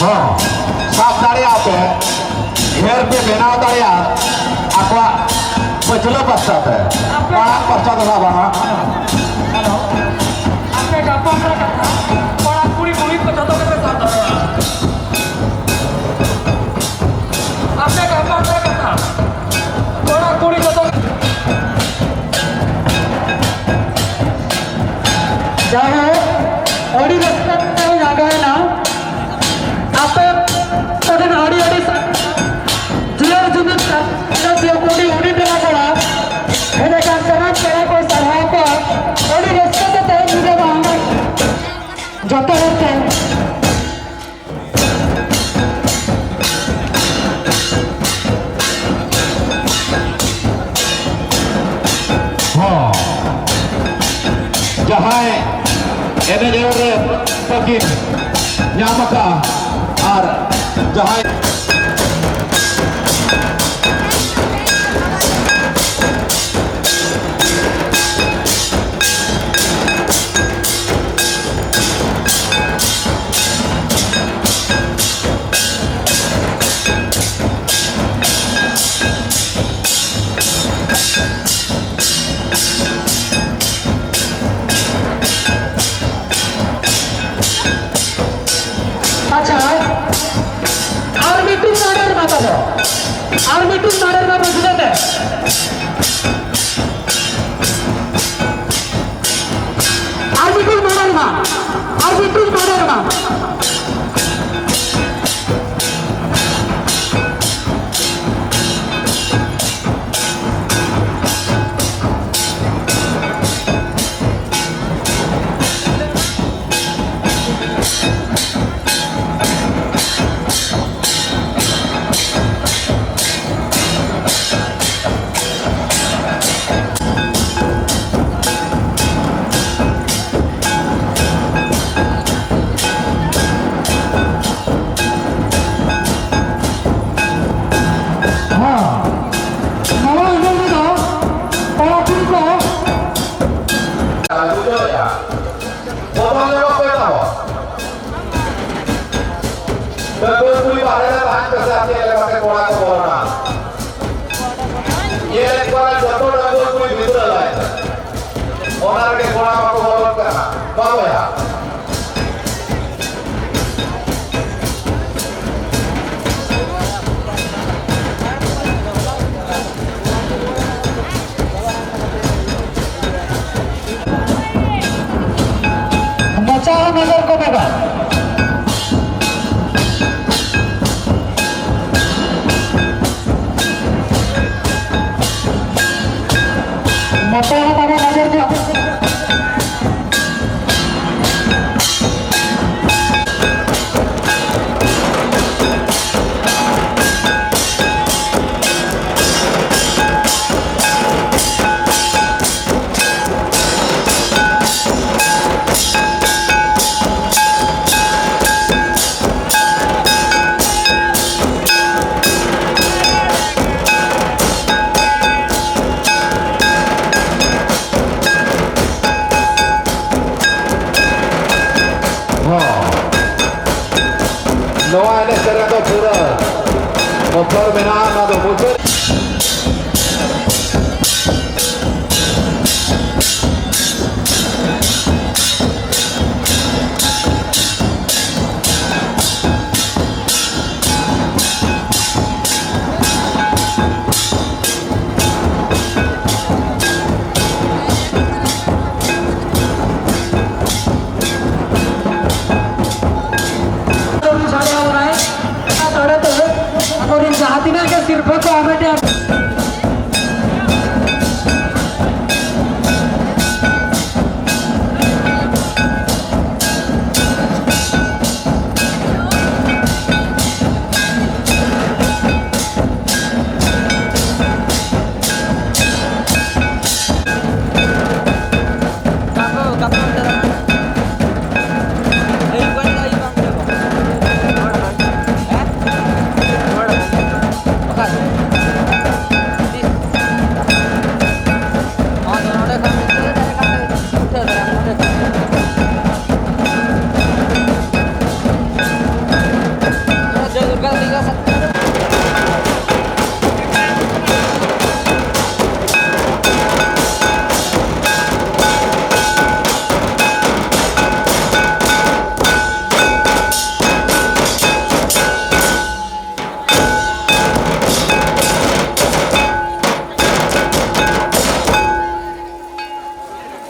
साफ दाड़िया पे घेर पे बनाव दाड़िया आपवा पछले पश्चात है पारा पश्चात था बाना हेलो आपने गप्पा में कहा बड़ा पूरी पूरी पछतों के साथ आपने गप्पा में कहा बड़ा पूरी पछतों चाहे ओडी रस्ता में जागा है ना आप तो आड़ी आड़ी जिला जुमित का देवकुंडी उड़ी देना पड़ा है का समाज कला को सराहा पर ओडी रस्ता से तय मुझे वहां जाता रहते हैं जहाँ एनेज रे पकिन न्यामका और जहाँ नगर को बगा नगर को motor menang atau muncul सिर्फ को हमें Terima kasih.